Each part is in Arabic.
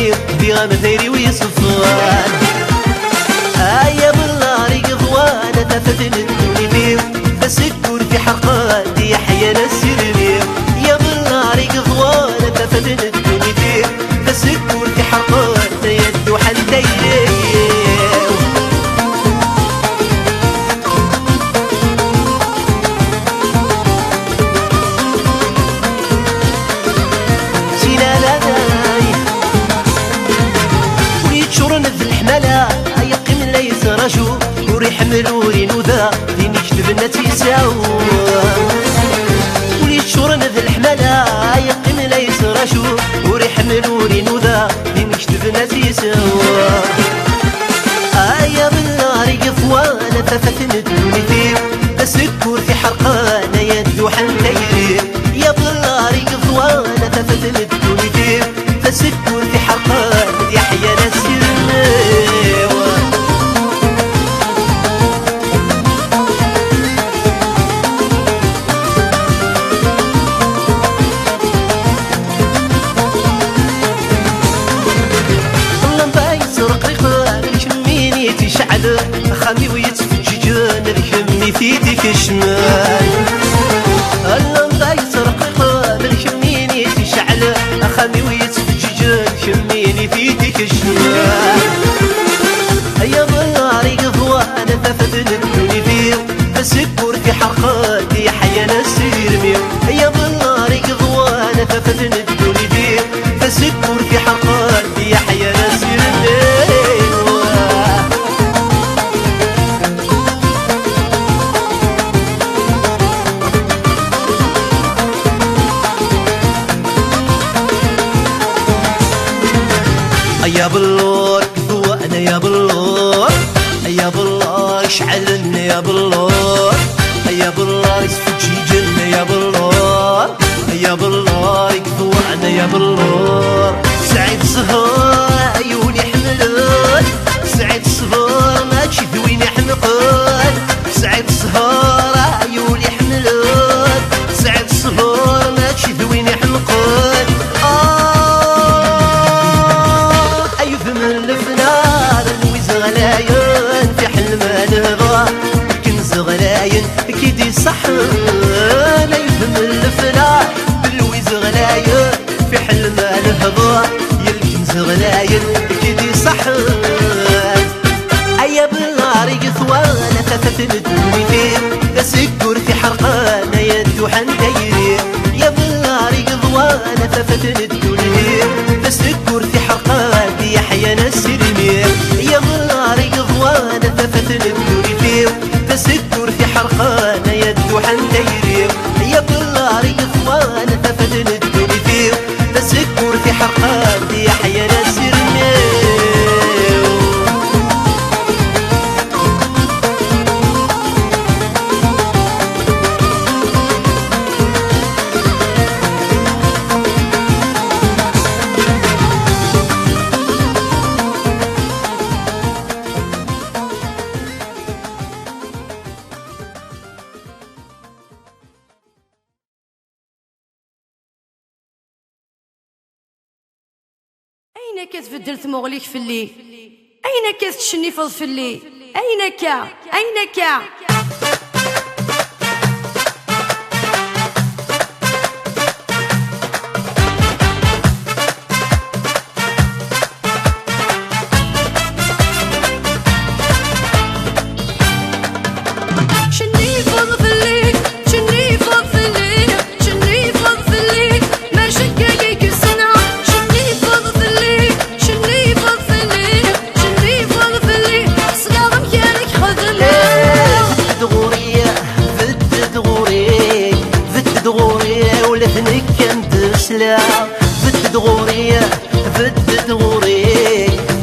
فيه بيها مثيري ويصفان يا بالله غضوانة تفتن الدنيا فيه فسكر في حرقات يحيى السرمي يا بالله غضوانة تفتن الدنيا فيه فسكر في حرقات يدو حليلي وريح ملوري نوذا دين يكتب نتيساو ولي تشورن ذا الحمالة يقيم لا يسراشو وريح ملوري نوذا دين يكتب نتيساو يا بالنار قفوانا ففتن الدنيا فيه أسكر في حرقانا يدو حنتيري يا بالنار قفوانا ففتن الدنيا فيه فسكر في حرقانا يحيى نسيرنا خامي ويتفججن الكمي في ديك الشمال اللمضة يسرق القلب الكميني تشعل خامي ويتفججن الكميني في ديك الشمال يا بالنار قضوانا ففتن الدنيا فيه فسكر في حرقات يحيى السرمي يا بالنار قضوانا ففتن الدنيا فيه فسكر في حرقات يحيى السرمي يا بالله كذوانا يا بالله يا بالله اشعلنا يا بالله يا بالله يسفجيجنا يا بالله يا بالله كذوانا يا بالله سعيد سهر عيوني حملان سعيد سهر ما تشذويني حمقان سعيد سهر عيوني حملان سعيد سهر ما تشذويني حمقان غلاين في حلمان هضا كنز غلاين كيدي صح لا يفهم الفلاح بالويز غلاين في حلمان هضا يالكنز غلاين كيدي صح يا بالنار قثوانا تفتن الدنيا فيه تسكر في حرقانا يدو حنتيري يا بالنار قثوانا تفتن الدنيا تسكر في حرقانا يحيى السرمي يا بالنار قضوانا تفتن الدنيا فيه تسكر في حرقانا يدو حنتيري يا بالنار قضوانا تفتن الدنيا فيه تسكر في حرقانا يحيى السرمي أين كتبدل ثموغليك في الليل أين كتشنفض في الليل أينك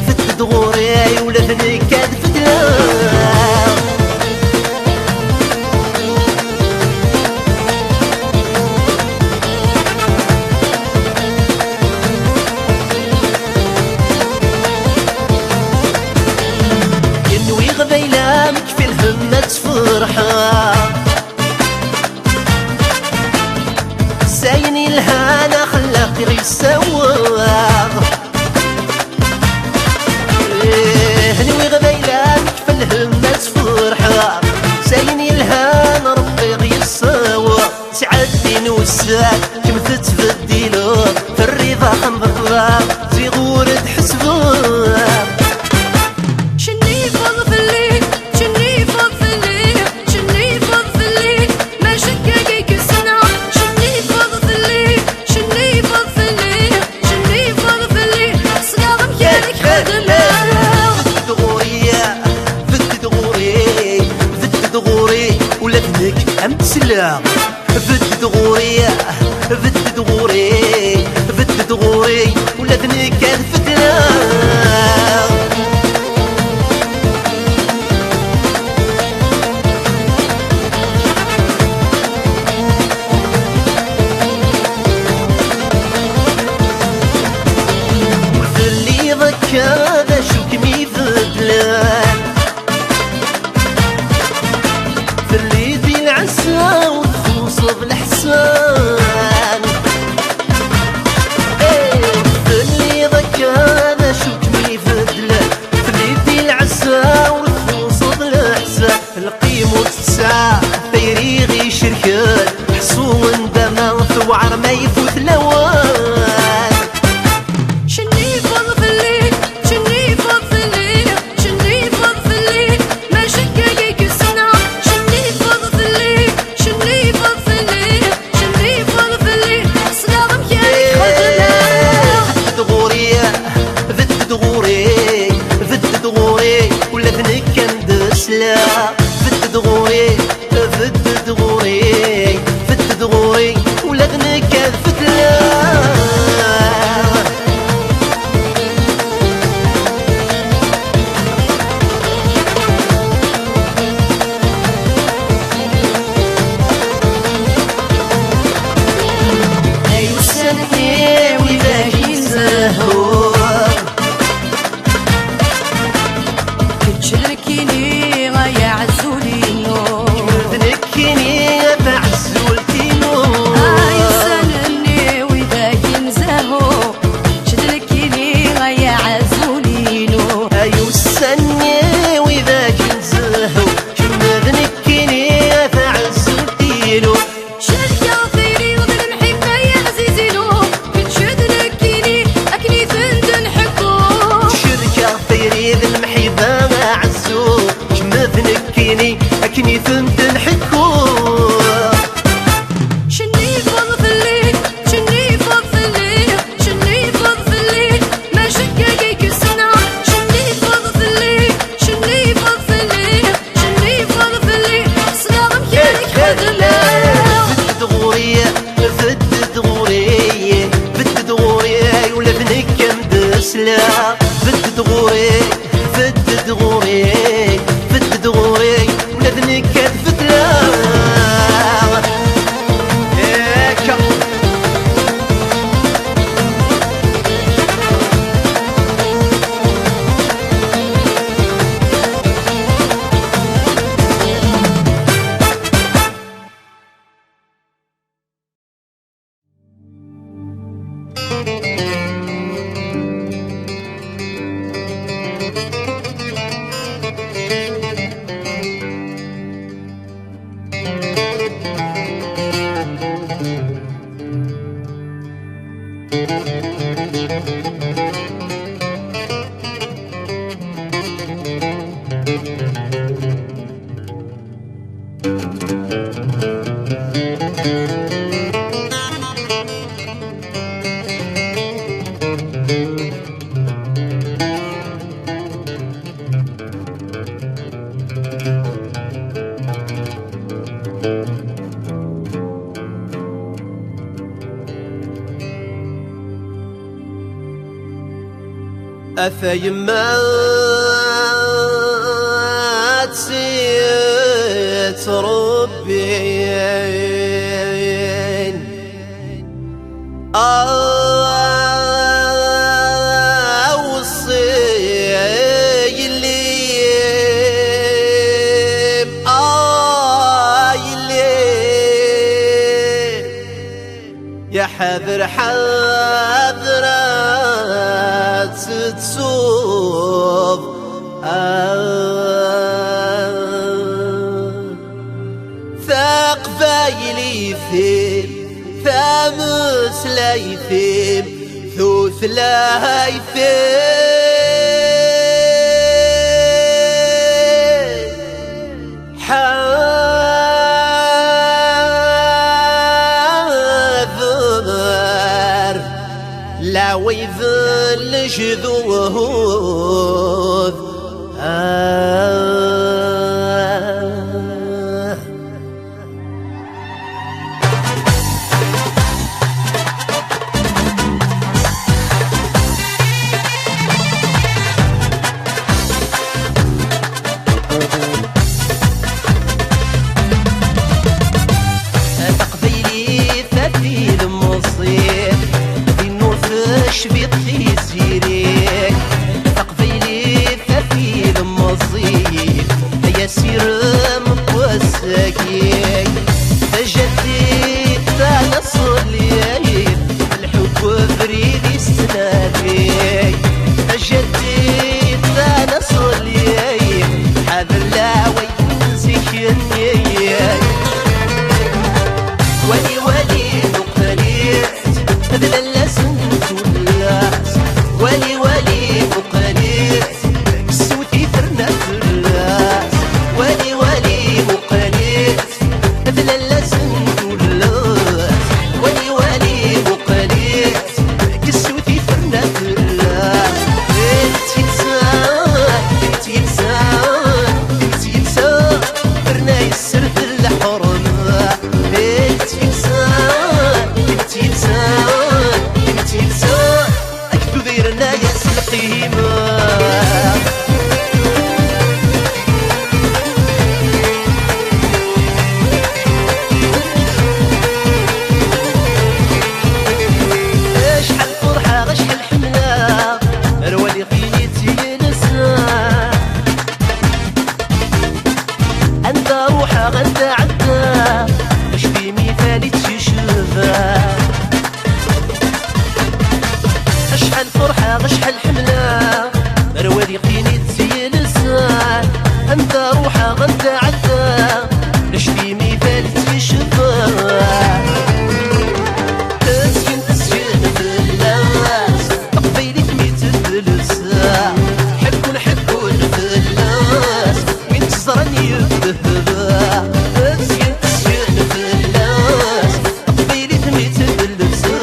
فتت غوري ولا ثنكاد فتلا ينوي غبيلة مكفي الهمة تفرحة سايني الهانا خلاقي غير السواق في غورة حسبان. شني فض في الليل شني فض في الليل شني فض في الليل ما شكاكيك السنة. شني فض في الليل شني فض في الليل شني فض في الليل صغار مكانك خدمة. فدت غوري ولدنك امتسلا. فدت غوري ولدنك الفتلة. وفي ذكر شو كمي فدلان في اللي ذي العسى وتخوص بالحسان. في اللي ذكر شو كمي فدلان في اللي ذي العسى وتخوص بالحسان. القيم والتسعة فيريغي شركات حصون دما في وعر ما يفوت لوان. شني فض في الليل شني فض في الليل شني فض في الليل ما شكاكيك السنة. شني فض في الليل شني فض في الليل شني فض في الليل صغار مكانك خدمة. فدت غوري ولدنك كندسلا. فدت غوري ولدنك الفتلة. أيو السنة وذاك زهور كتشركيني غاية عزولينو ذنكيني بعزولتينو. يا سنني وذاك نزهو شدركيني غاية عزولينو. أيو السنة وذاك نزهو شمنا ذنكيني بعزولتينو. شركة خيري وذن محبة يا عزيزينو كتشدركيني أكني ثندن حكو. شركة خيري ذي المحبة عزو شمنا ذنكيني أكني ثمتن حكو. شني فض في الليل شني فض في الليل شني فض في الليل ما شكاكيك السنة. شني فض في الليل شني فض في الليل شني فض في الليل صغار مكانك خدمة. فدت غوري ولدنك كندسلا. فدت غوري ولدنك الفتلة. أفيما تسيت ربين أوصي الليم يا حذر حذرات تسوب ثاق فايلي فيم ثامس لايثيم ثوث لا يفيد حاذر لا ويذل جذوذ بيطي سيريك تقبيلي ففي المصيب يا سيرم وساكيك فجدي تاع صليك الحب بريدي سنافيك فجدي تاع صليك هذا اللاوي زكنيك ولي ولي نقليت هذا اللسن ولي ولي مقاليس كسوتي فرنا في الراس ولي ولي مقاليس مثل اللسن واللاس ولي ولي مقاليس كسوتي فرنا في الراس تيتسان فرنا يسر في الحرم تيتسان ديرنا ياس القيمة شحال فرحة شحال حملة روالي قيتي نسا أنت روحها أنت عدا باش في مثالي تشوفها شحال فرحة شحال حملة روالي قيني تزين الساعة أنت روحها أنت عدا باش في مثال تشوفها تسكن في اللاس قبيلي تميت الفلسة حبكون في اللاس من تزرني يبهبها تسكن في اللاس قبيلي تميت الفلسة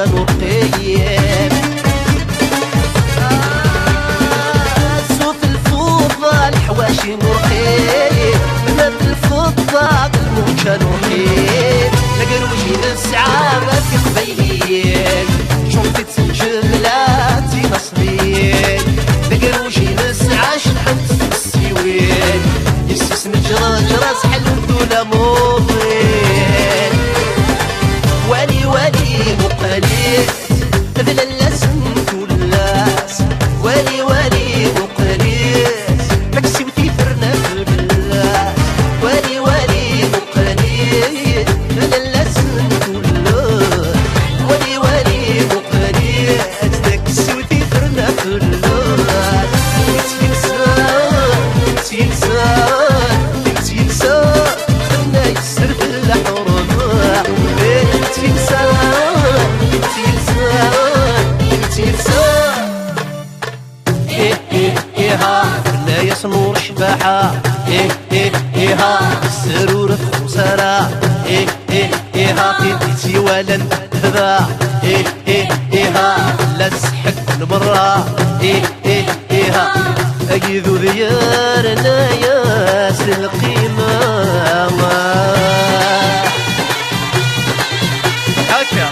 نقيم سوف الفوضى الحواشي نقيم بنات الفضة الموجة نقيم لقروشي نسعى ما في قبيلين شرطة الجملاتي نصرين لقروشي نسعى شحنت في السيوين يسوس نجرى سحل ولا موضين ولي ولي مقاليس مثل اللسن واللاس ولي ولي مقاليس مكسوتي فرنا في البلاس ولي ولي مقاليس مثل اللسن واللاس ولي ولي مقاليس مكسوتي فرنا في البلاس تيلسان فرنا يسر في الحرم لا يسمور شباحة ها السرور في خسارة ها في بيتي ولا نذبا ها لا تسحق كل مرة ها أجذو ديارنا ياس القيمة هكا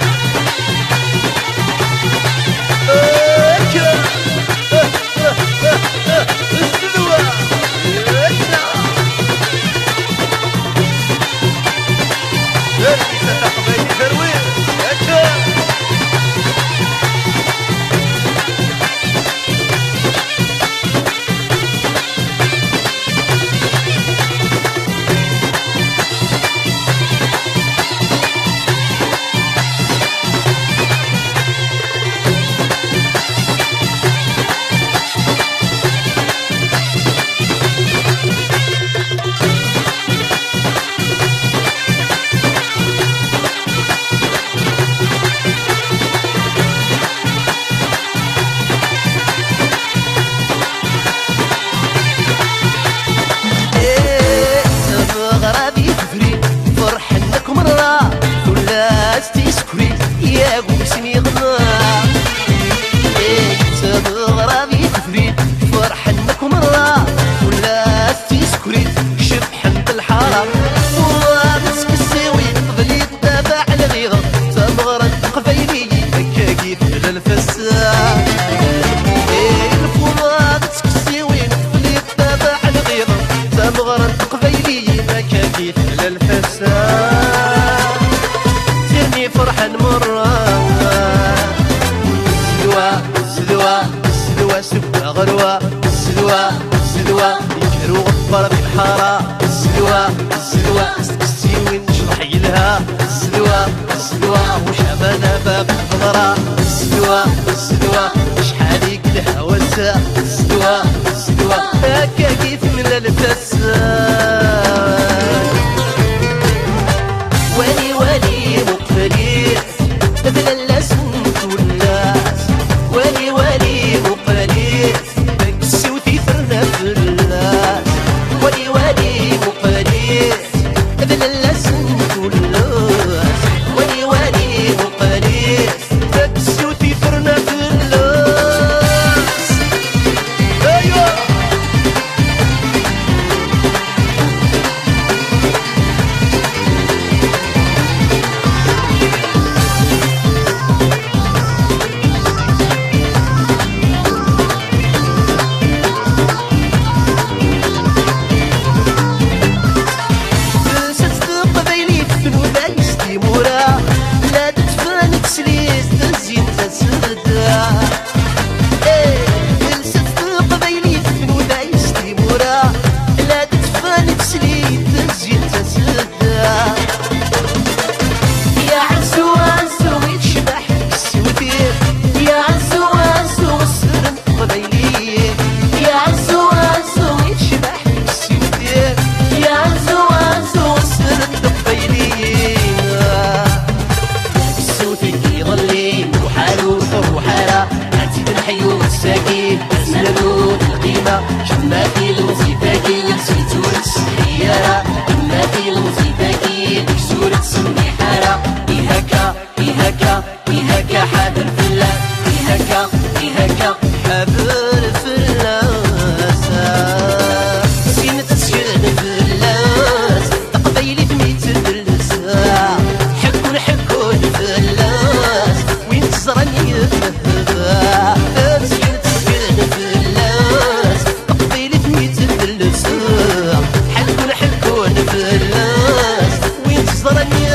ترني فرحان مرة السلوى سبة غروة السلوى يجرو غبر بحارة السلوى السيوين نشرح يلها السلوى وشعبنا باب الخضرة السلوى شحال يقلها وسا السلوى هكا كيف من الفساد ولي مقفليت بلا اللسنت والناس ولي مقفليت بكسوتي فرنا في الناس ولي مقفليت بلا اللسنت والناس ولي مقفليت بكسوتي فرنا في الناس ايوه جماتي الموسيقى نسيتو السحيارة جماتي الموسيقى بسورة سمي حارة إيهاكا حاضر فلاس إيهاكا حاضر فلاس سينة تسجل فلاس تقبيلي بميت فلاس حكون فلاس وين تزرني فلاس حلكون فلاس وين تزرني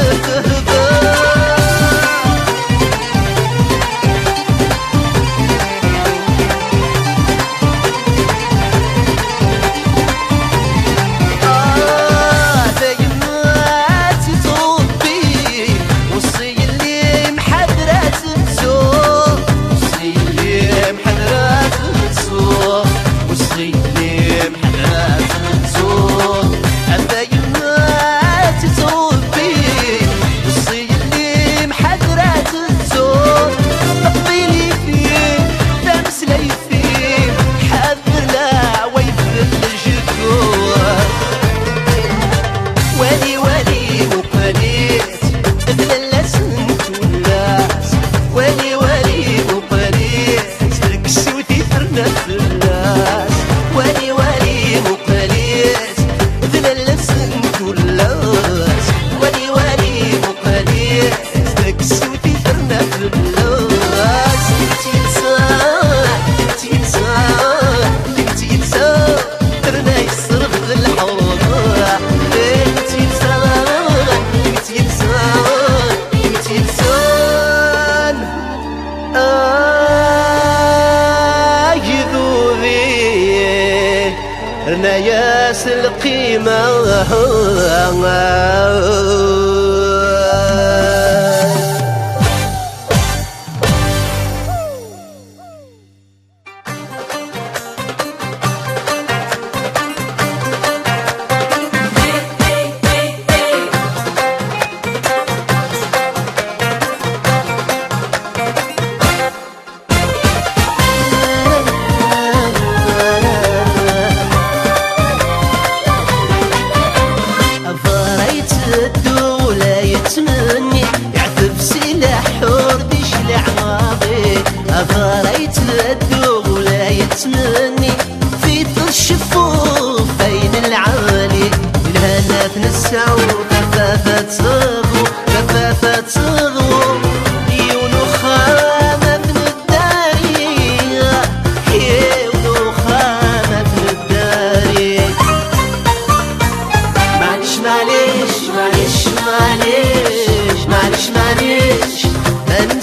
نياس القيمة أفريت الدوغ ولا يتمني في طر الشفوف بين العالي الهنا تنسعو كفافة صغو يونو خامة من الداري يونو خامة من الداري معلش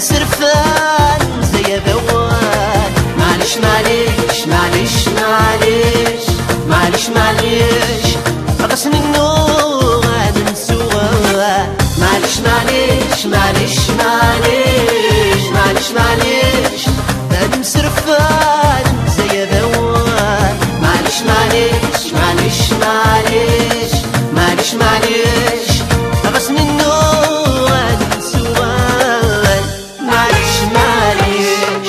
سرفان زي ذوان. معلش معلش معلش معلش معلش معلش غصن النوم من سوا. معلش معلش معلش معلش معلش معلش أنا سرفان زي ذوان. معلش معلش معلش معلش معلش معلش غصن النوم من سوا. معلش معلش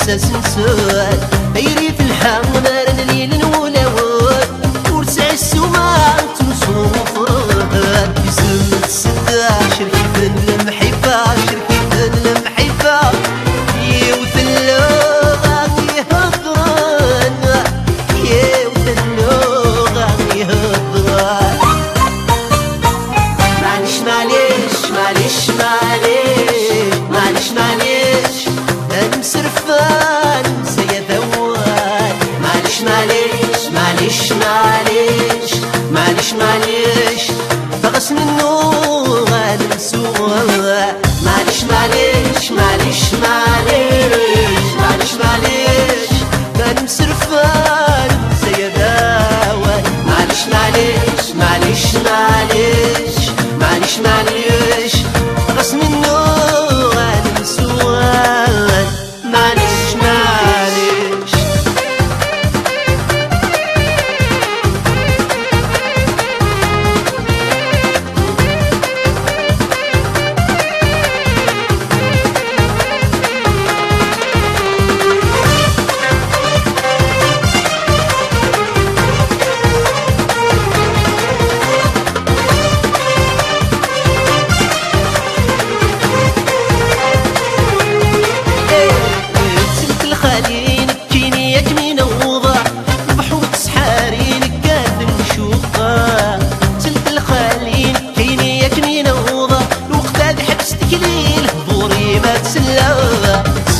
سنسوال أيري في الحمار الليل نولوال ورسع السماء تنصو فراد. بسم الستاشر كيف المحبة كيف المحبة يوث اللغة يهضران يوث اللغة يهضران. معلش معلش معلش معلش معلش معلش أنا سرفان زي ذوان. معلش معلش معلش معلش معلش معلش فغصن النور غادر سوا. معلش معلش معلش معلش معلش معلش أنا سرفان زي ذوان. معلش معلش معلش معلش معلش معلش غصن النور غادر سوا. معلش معلش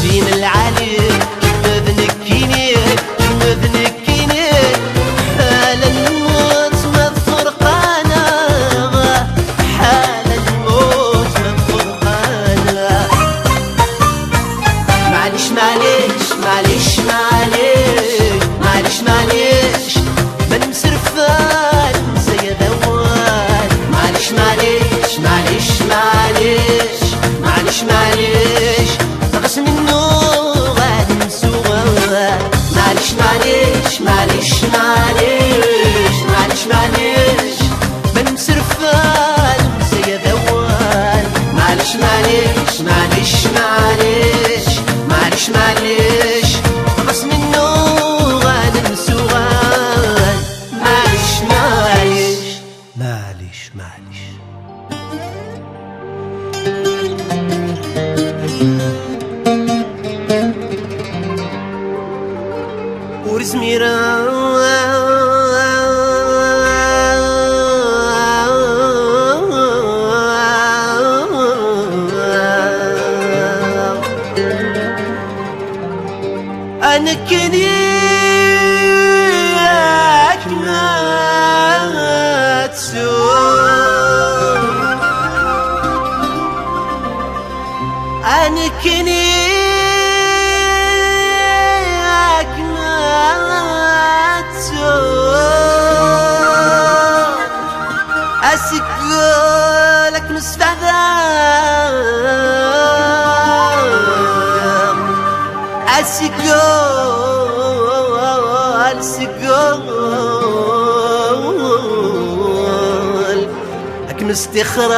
زين العالي مذنكيني مذنكيني حال الموت ما فرقانا حال الموت ما فرقانا. معلش معلش معلش معلش معلش معلش من سرفان زي ذوان. معلش معلش معلش معلش معلش معلش غصن النور غادي سوا. معلش معلش معلش معلش معلش معلش من سرفان زي ذوان. معلش معلش معلش معلش معلش معلش غصن النور غادي سوا. معلش معلش معلش معلش ورزميرا أنا كنيك ما تسوق. أنا كنيك ما تسوق. أسكلك مستعذب أسكول سكول أكم استخراج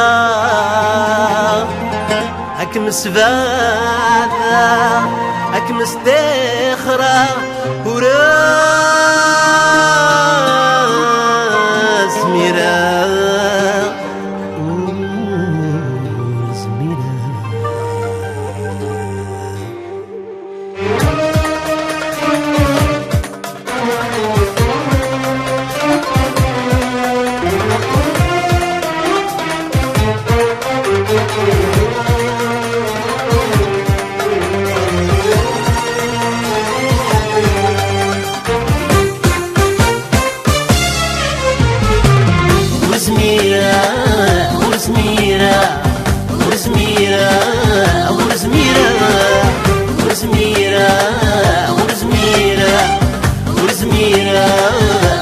أكم سبابة أكم استخراج وراس ميراج ورزميرة ورزميرة ورزميرة ورزميرة ورزميرة ورزميرة ورزميرة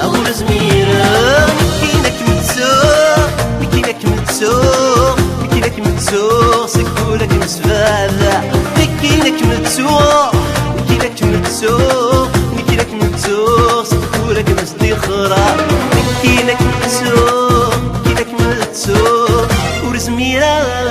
ورزميرة مكينك متسوق مكينك متسوق مكينك متسوق سكولك مسفالة مكينك متسوق مكينك متسوق مكينك متسوق سكولك مستخرة مكينك متسوق مكينك متسوق ورزميرة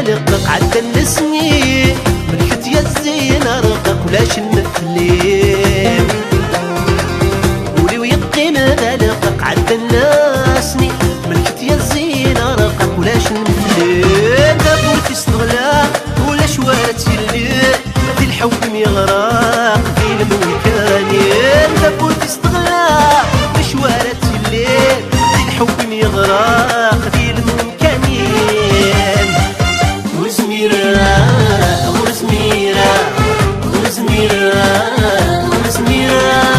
ذلقق عدى النسمي ملكت يا الزينة رقق ولاش نمثلين قولي ويقيم ذلقق عدى الناسني ملكت يا الزينة رقق ولاش نمثلين دابورتي استغلال ولا شوارت الليل في الحوم يغرق في المكانين دابورتي استغلال ولا شوارت الليل في الحوم يغرق في المكانين ورزميرة ورزميرة ورزميرة ورزميرة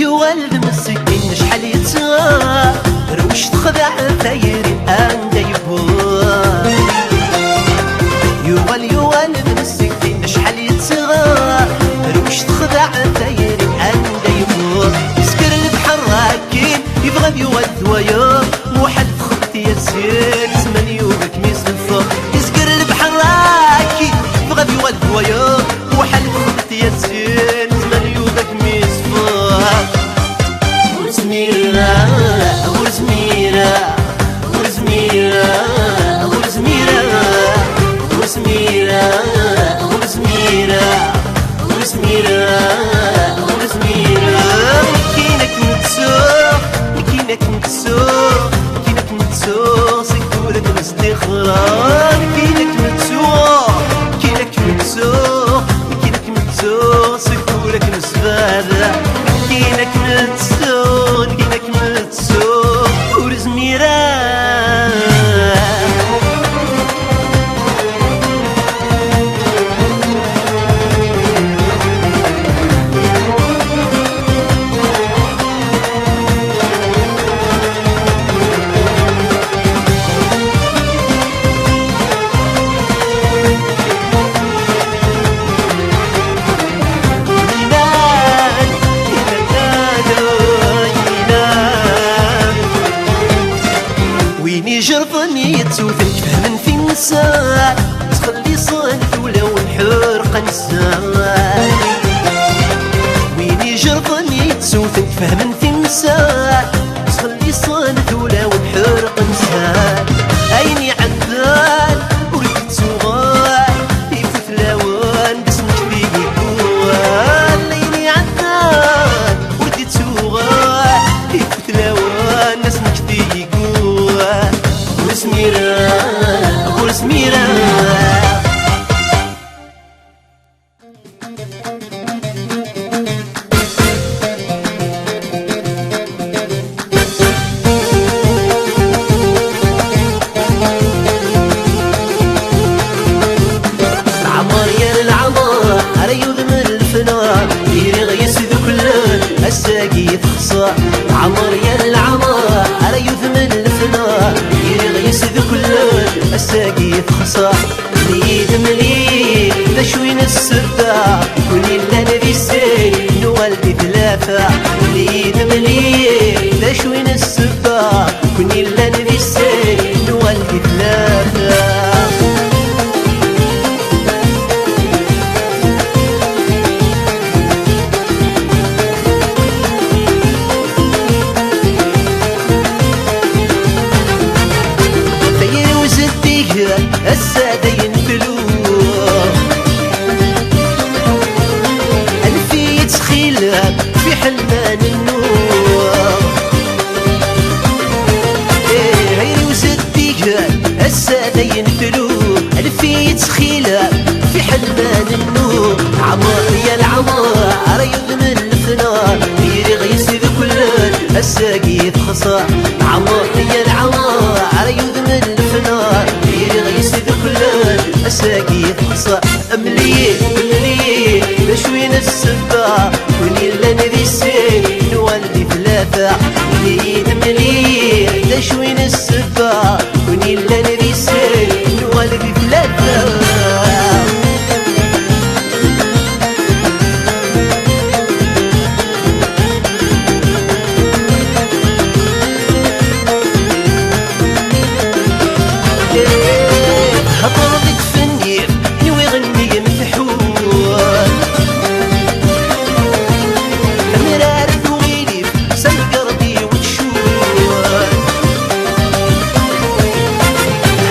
يغل بمسكين شحال يتسا روش تخدع ثايري انت يبور يغل بمسكين شحال يتسا روش تخدع ثايري انت يبور يسكر البحر راكين يبغى بيوال ثوايا موحد تخبط يا زين زمان يوبك ميسفا يسكر البحر راكين يبغى بيوال ثوايا موحد تخبط يا زين زمان يوبك ميسفا ورزميرة ورزميرة ورزميرة ورزميرة ورزميرة ورزميرة ورزميرة ورزميرة مكينك متسوق مكينك متسوق مكينك متسوق سكولك مستخرة مكينك متسوق مكينك متسوق مكينك متسوق سكولك مسفالة مكينك متسوق مكينك متسوق ورزميرة جرفني يتسوثن فهمن في النساء تخلي صانت ولو نحرق نساء ويني جرفني يتسوثن فهمن في النساء تخلي صانت ولو نحرق نساء عيني عدال وريت سوغال يفوت لوان بس نكفي يقوال عيني عدال وريت سوغال يفوت لوان بس نكفي يقوال ورزميرة ورزميرة العمر يا العمر راه يذم الفنار ديري غيسدو كلن الساقي تخسر العمر يا العمر راه يذم الفنار يسد كلن الساقي يتخسر مليد مليد ذا شوين السبة كوني لنا ذي السين نوالدي ثلاثة مليد مليد ذا شوين السبة كوني لنا ذي ثلاثة ينتلو ألفية خيلة في حلمان النور عمار يا العمار يدمن الفنار ديري غيسي بكل الساقي خصا عمار يا العمار يدمن الفنار ديري غيسي بكل الساقي خصا أملي بشوين السبا وني لنا ذي السين نولدي ثلاثة ملي بشوين السبا وني لنا ذي السين نولدي ثلاثة هطردك فني نوي غني مفتحون مرار ثويلي سن قلبي وتشون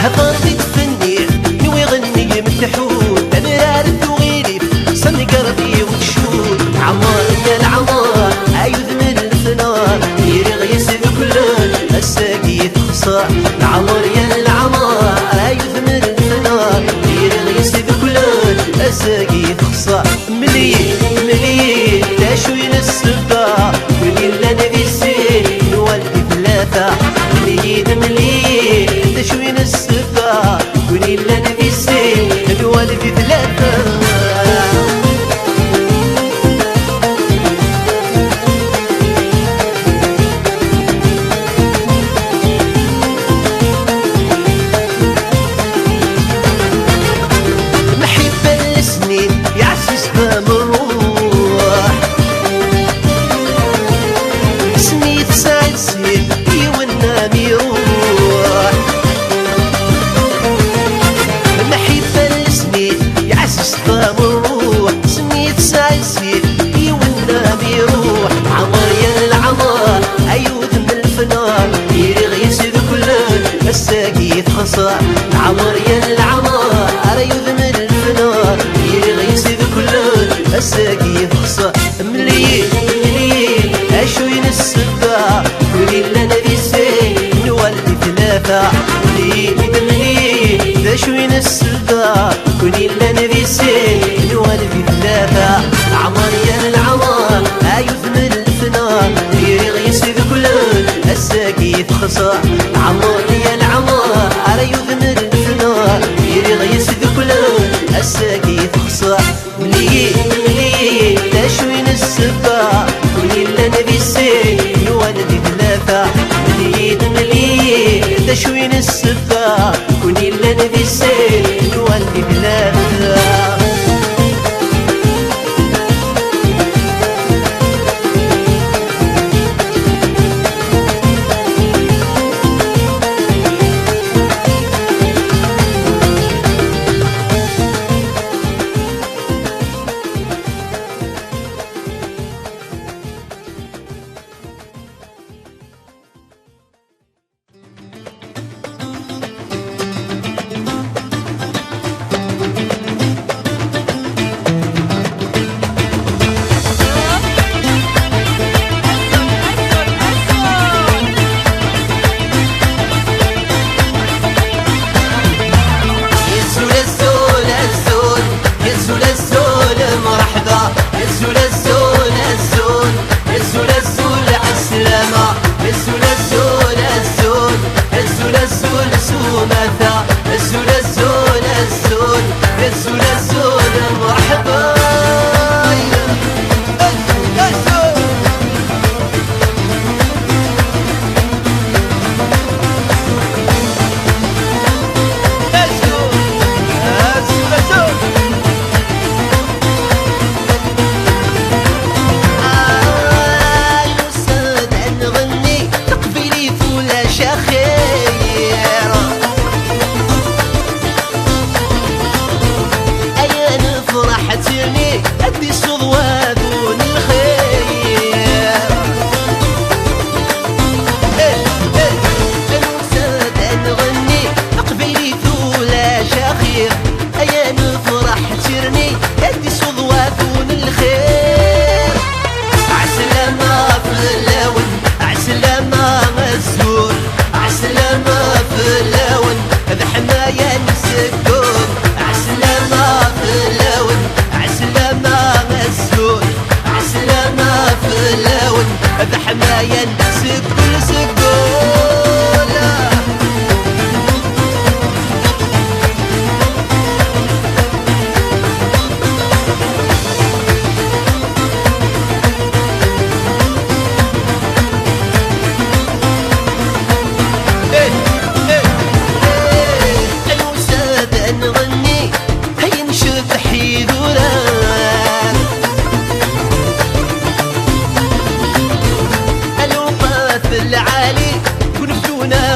هطردك فني نوي غني مفتحون مرار ثويلي سن قلبي وتشون عمار يا العمار عايذ من الفنار يري غيس بكل الساقي خصا عمار يا العمار عايذ من الفنار يري غيس بكل الساقي خصا ملي تشوين السبا ولي لنا ذي السين نولدي ثلاثة ملي تشوين السبا ولي لنا ذي السين نولدي ثلاثة الساقي خصا عمر يا العمار يذمن الفنار يغيس بكل الساقي خصا ملي اشوين السبا ولي لنا ذي السين نولدي ثلاثة ملي اشوين السبا ولي لنا ذي السين نولدي ثلاثة عمر يا العمار يذمن الفنار يغيس بكل الساقي خصا عمر يا العمار يذمن الفنار يغيس بكل الساقي خصا ملي تشوين السبا ولي لنا ذي السين نولدي ثلاثة ملي تشوين السبا ولي لنا ذي السين نولدي ثلاثة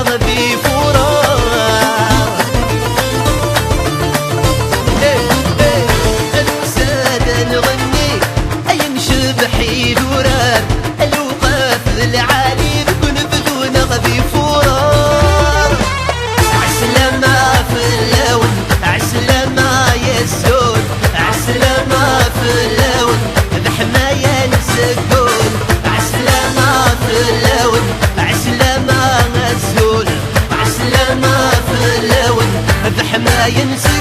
غبي فورا السادة نغني أي نشبح يدورات الوقاف العالي بكون بدون غبي فورا عسلامة في اللون عسلامة يسون عسلامة في اللون بحماية نسكون عسلامة في اللون عسلامة نزول عسلامة في اللون بحماية نسكون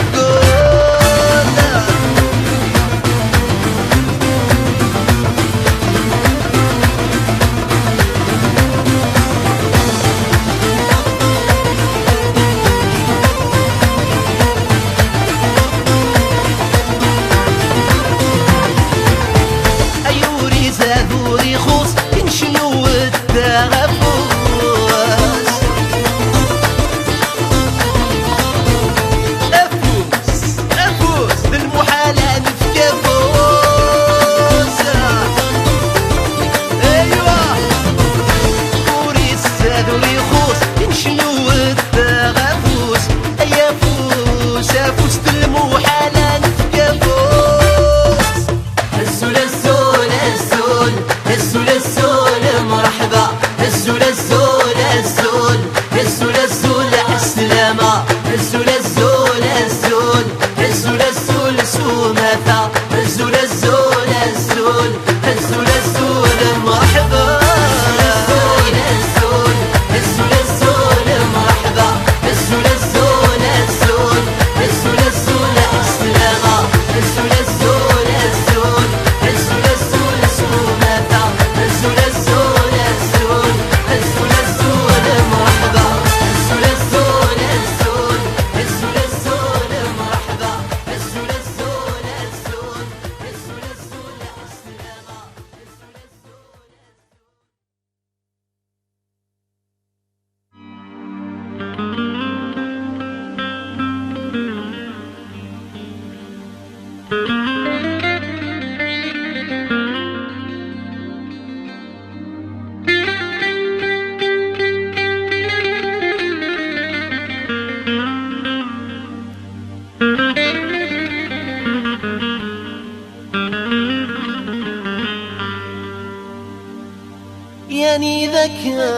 أيوري زادوري خوص ينشنو التغفوس أفوس بالمحالة نتكفوس أيوة أوري زادوري خوص ينشنو التغفوس أيافوس أفوس بالمحالة نتكفوس الزول الزول الزول الزول الزول مرحبا الزول الزول الزول الزول الزول عالسلامة الزول الزول الزول الزول الزول سومثا الزول الزول الزول الزول الزول مرحبا الزول الزول الزول الزول مرحبا الزول الزول الزول الزول الزول عالسلامة الزول الزول الزول الزول الزول سومثا الزول الزول الزول الزول الزول مرحبا الزول الزول الزول الزول الزول مرحبا الزول الزول الزول الزول الزول عالسلامة يعني إذا كان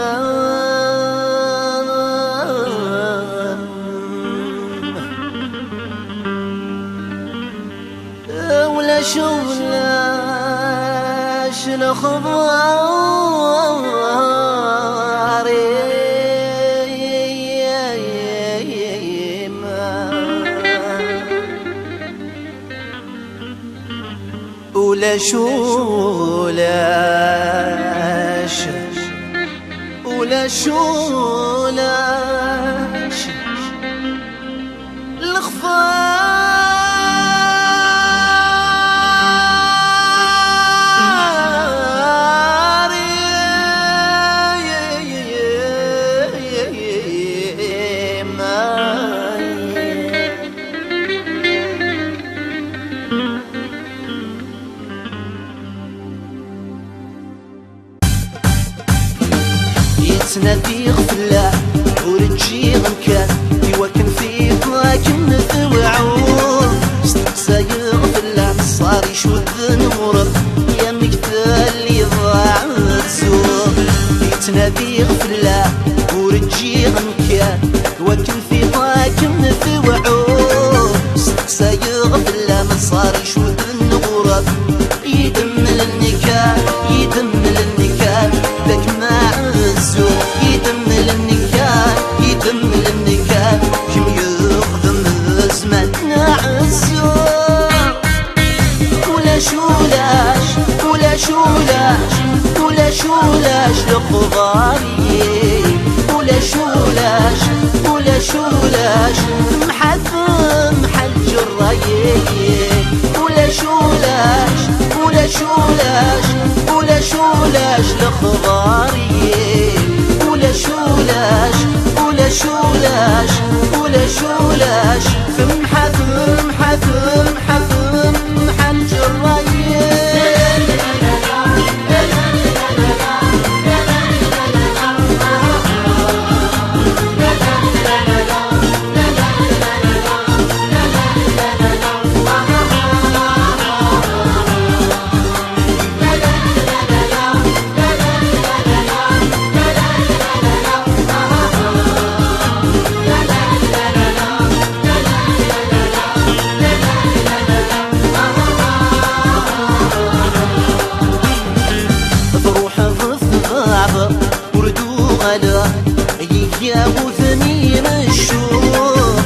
ولا شغلاش الأخبار ولا شولاش ولا شولاش الأخبار يتنادي غفلة ورجي غنكان يوكن في طاكن ثوعون استقسى يغفلة صار يشوذ نورض يا مقتل اللي ضاع الزور يتنادي غفلة ورجي غنكان يوكن في طاكن ثوعون استقسى يغفلة من صار يشوذ نورض يدمل النكال يدمل النكال ذاك مع الزور يدمل النكال يدمل النكال كم يخدم الزمان مع الزور ولا شولاش ولا شولاش ولا شولاش لخضاري ولا شولاش ولا شولاش محل جرايي ولا شولاش ولا شولاش ولا شولاش لخضاري ولا شولاش ولا شولاش ولا شولاش محل جرايي يا ابو ثمين الشوق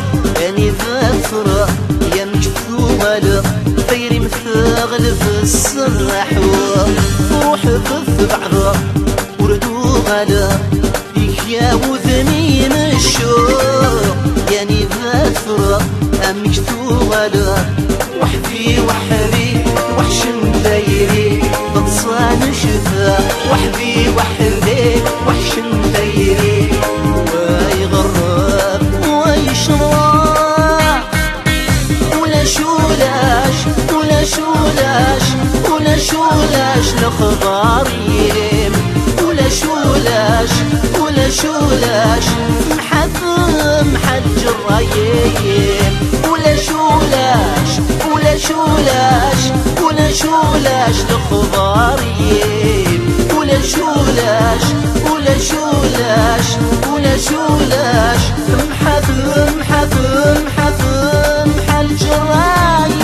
يعني ذاثرة يا مكتوبة له خيري مثاغل في السرح روح في بعضها وردو غلا يا ابو ثمين الشوق يعني ذاثرة يا مكتوبة له وحدي وحدي وحش دايري بتصان شفا وحدي وحدي وحش دايري ويغرب ويشرب ولا شولاش ولا شولاش ولا شولاش لخباريم ولا شولاش ولا شولاش محثم حج الرايم ولا شولاش ولا شولاش ولا شولاش لخباريم ولا شولاش ولا شولاش ولا شولاش محثم محثم محثم حج الرايم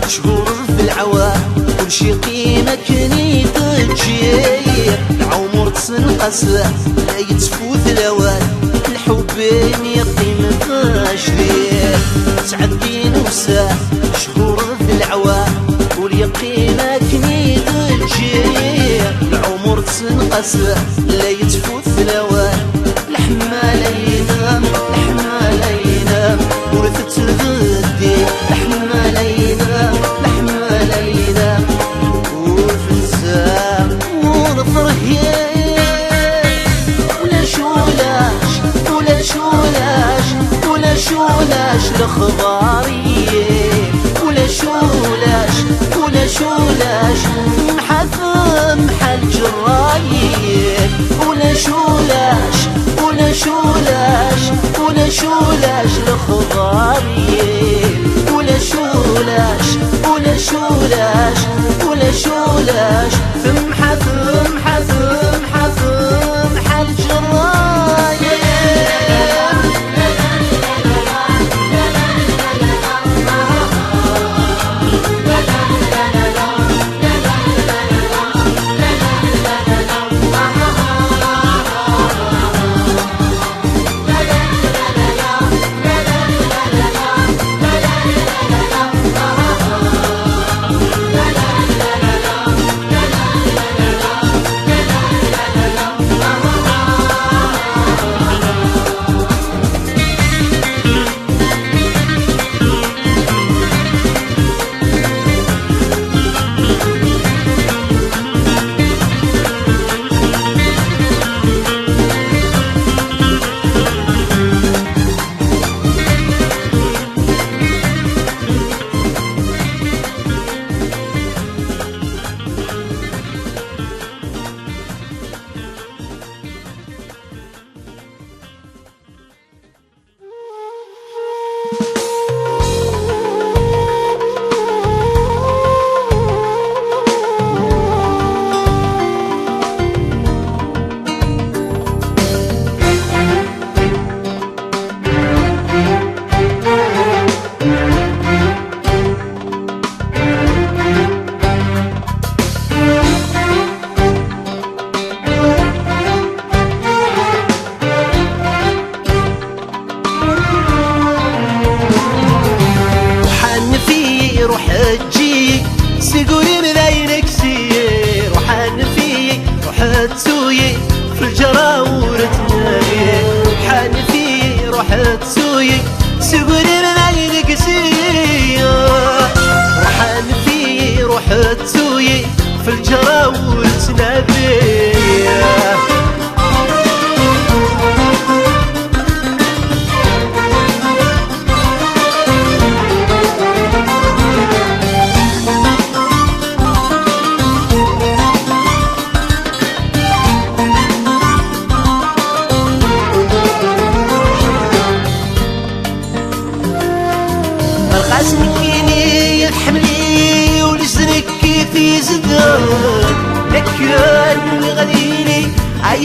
شهور في العوام كل شي قيمة كني تجير العمر تسنقس لا يتفوت الاوان الحبين يقيم فاشرير تعدي نوسا شهور في العوام كل قيمة كني تجير العمر تسنقس لا يتفوت الاوان الحمالينا الحمالينا ورثت الغدي الحمالينا الحمالينا وفنسام ونفرهي ولا شولاش ولا شولاش ولا شولاش لخباري ولا شولاش ولا شولاش محثم حج الرايق ولا شولاش ولا شولاش ولا شولاش لخباري ولا شولاش ولا شولاش ولا شولاش ثم حثم حثم حثم حج الرايق في الجراول تناديه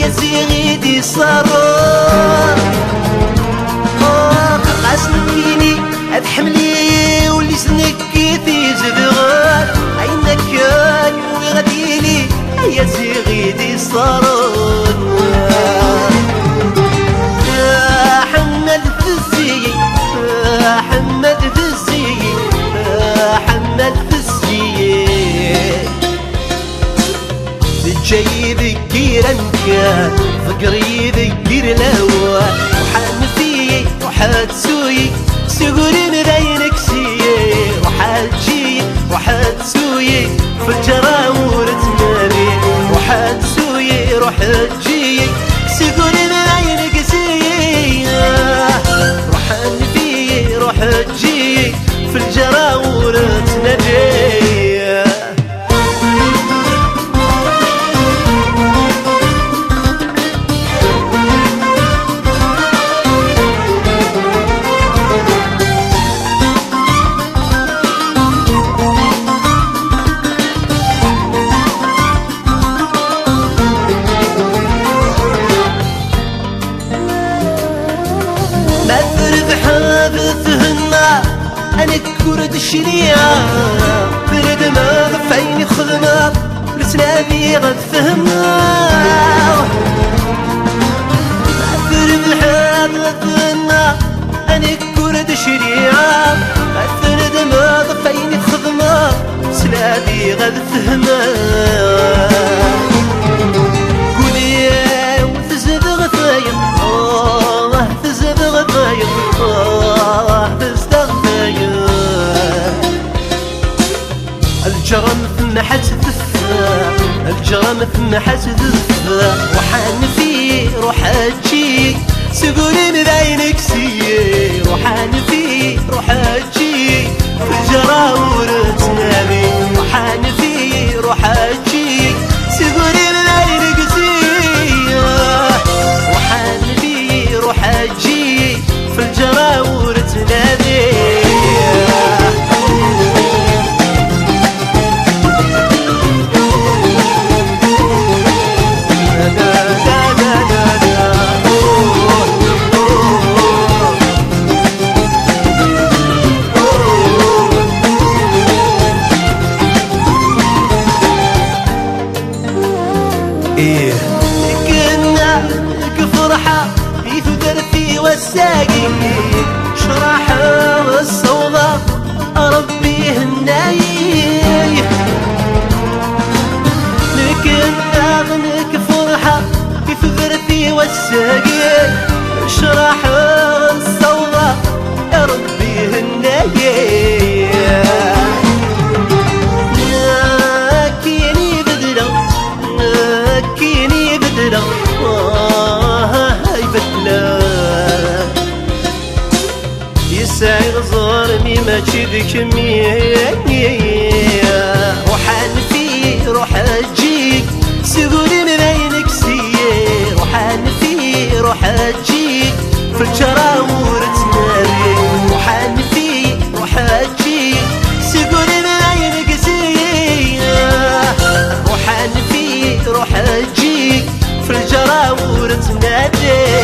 يا زيغيدي صارون قاسنكيني أتحملي واللي سنكي في زبغان عينك كان وغديلي يا زيغيدي صارون يا حمد في الزي يا حمد في الزي يا حمد في الزي جاي ذكير انك فقري ذكير لوا وحان فيي وحاد سوي سيقولي مبينك سيي وحاد جي وحاد سوي في الجراور تنامي وحاد سوي روحاد جي سيقولي مبينك سيي روحان فيي روحاد جي في الجراور تنامي أنا كورد الشريعة برد ما غفيني خدمة لسلامي غفهمنا برد حاب غفهمنا أنا كورد الشريعة برد ما غفيني خدمة لسلامي غفهمنا قولي وتزد غفايم تزد غفايم الجرم ثم حتدفى الجرم ثم حتدفى وحان في روحات جي سيقولي مبينك سيي وحان في روحات جي في الجراور تنامي وحان في روحات جي سيقولي مبينك سيي وحان في روحات جي في الجراور تنامي والساقي شرحة والصوضة ربي هناي لكن أغنك فرحة في ذرتي والساقي شرحة والصوضة ربي هناي كيني بدلة كيني بدلة هاي بدلة يسعي غزارمي ما تشبك وحان في روحات جيك سيقولي مبينك سيي وحان في روحات جيك في الجراور تنامي وحان في روحات جيك سيقولي مبينك سيي وحان في روحات جيك في الجراور تنامي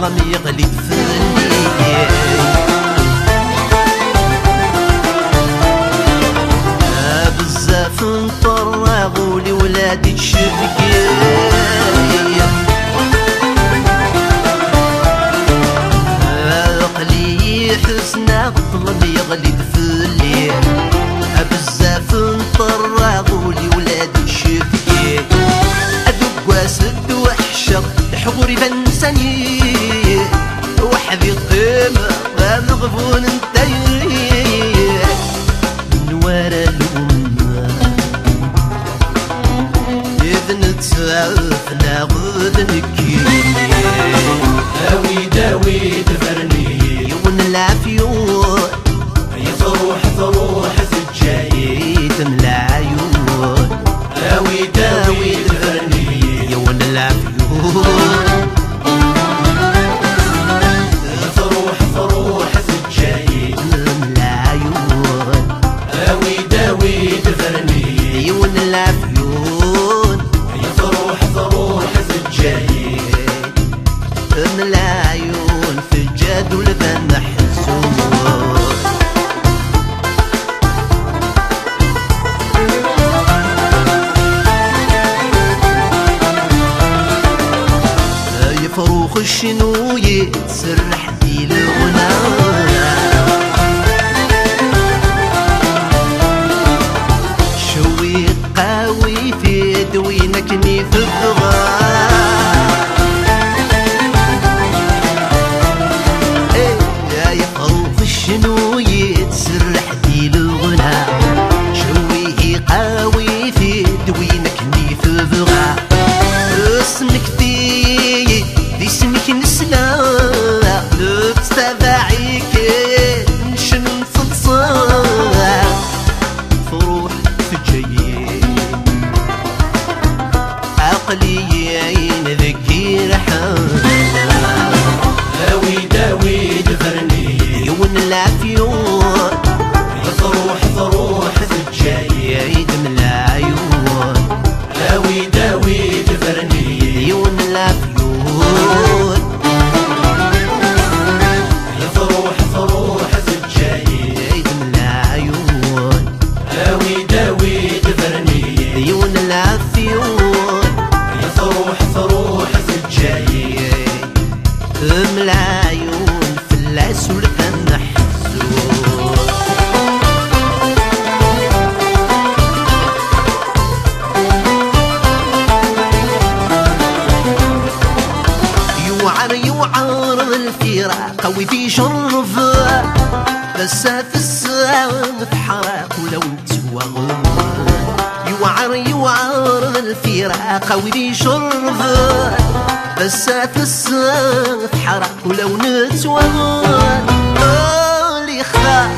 الظلام يغلي في الليل. بزاف نطرغوا لي ولادي تشبكي عقلي حسنا الظلام يغلي في الليل. بزاف نطرغوا لي ولادي تشبكي ادق واسد وحشه حضوري بنساني وحدي قيمه مغبون نتاير من ورا الأمة إذ نتسعف ناخذ نكيني داوي داوي دفرني يون العفيون يفروح فروح سجاي تملى عيون داوي داوي دفرني يون العفيون فروح فروح سجاي تملى عيون داوي داوي دفرني يون العفيون يفروح فروح سجاي تملى عيون في الجد ولبن محزون. فروخ الشنو يتسرح دي الغنى شوي قاوي في دوينكني في الضغار يا فروخ الشنو يتسرح دي الغنى شوي قاوي في دوينكني في الضغار اسمك اسمك نسلا لبس تبعيك نشن نفلصا فروح في الجيين عقليين ذكي رحانا داوي داوي دفرني يون العفيون يفروح فروح سجاي يدم العيون داوي داوي دفرني يون العفيون يفروح فروح سجاي يدم العيون داوي داوي دفرني يون العفيون يفروح فروح سجاي العيون في العسول محزون. يوعر الفراق قوي في شرف بس في الساعة في حراق ولو نتوغل يوعر الفراق قوي في شرف بس في الساعة في حراق ولو نتوغل اللي خاف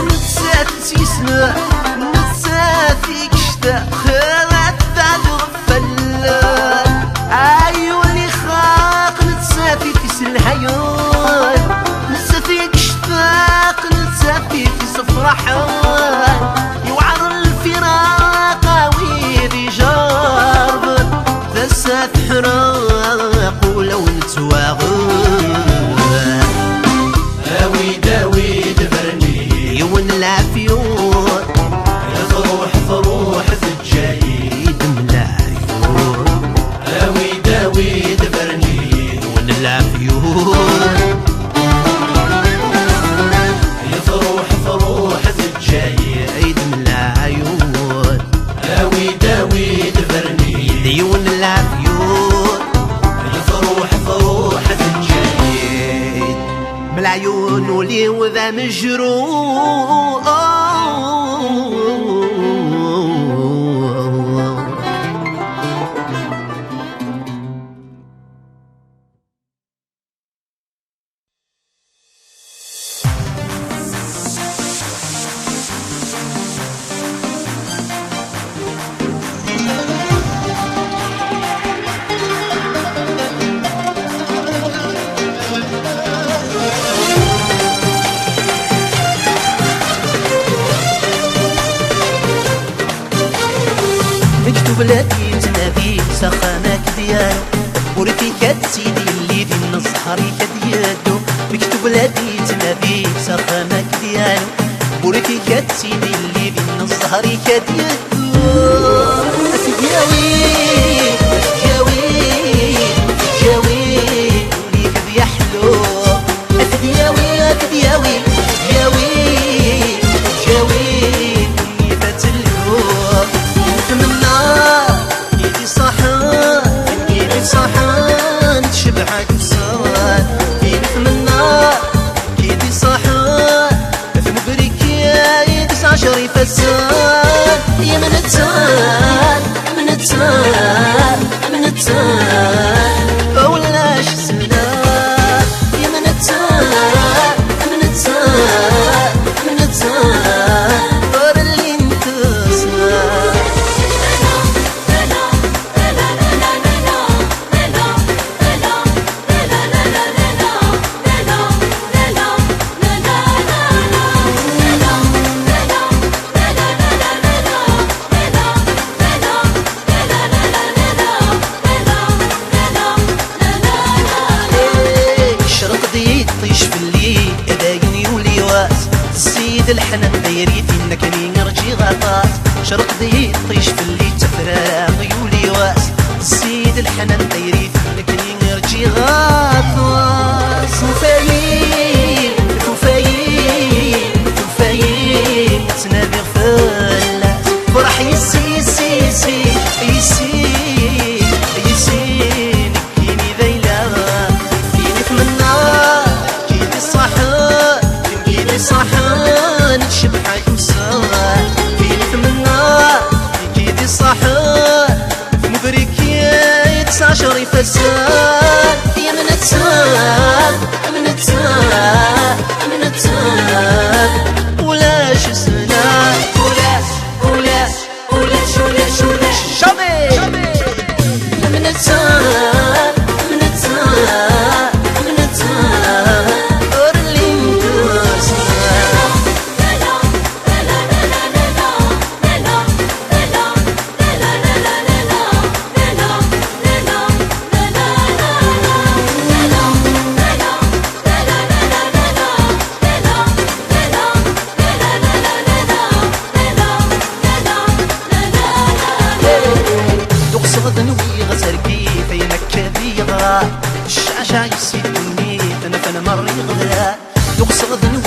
نتسات سيسنا نتسات فيك شتا خلات بعد غفلان ايو اللي خاق نتسافي في سلهيون نتسافي اشتاق نتسافي في صفرحان يوعر الفراق ويدي جارب تسات حراق ولو نتواغل داوي داوي دفرني يون العفيون يفروح فروح سجاي يدم العيون داوي داوي دفرني يون العفيون يفروح فروح سجاي يدم العيون داوي داوي دفرني يون العفيون يفروح فروح سجاي من العيون ولي وذا مجروح بلادي تنادي سخانك ديالو ورفيكات سيدي اللي يدي النصحري كديادو مكتوب لادي تنادي سخامك ديالو بوريكي كتسيدي اللي بين الزهري كديادو أتجاوي وليك بيحلو أتجاوي فتلو نتمنى يدي صحان تشبعك بصوان نتمنى يدي صحان في مبرك يا يدي عشري فسان يا من التان فولاش سنان يا من التان طار اللي انتصار طيش في الليل يدايني وليواس السيد الحنان دايريتي نكني نرجي غطاس شرق دي طيش في الليل تفراغي وليواس السيد الحنان دايريتي نكني نرجي غطاس وفايين تنادي فلاس فرح يسي نكيني ذيلا فيني في النار صحان تشبحك مسار فيني النار كيدي صحان مبرك يا 19 فسان يا من التان ولاش سنان ولاش شبي من التان غدنوي غزرقي في مكة ذي غرا الشعشع يسيدني فانا مري غدا يقص غدنوي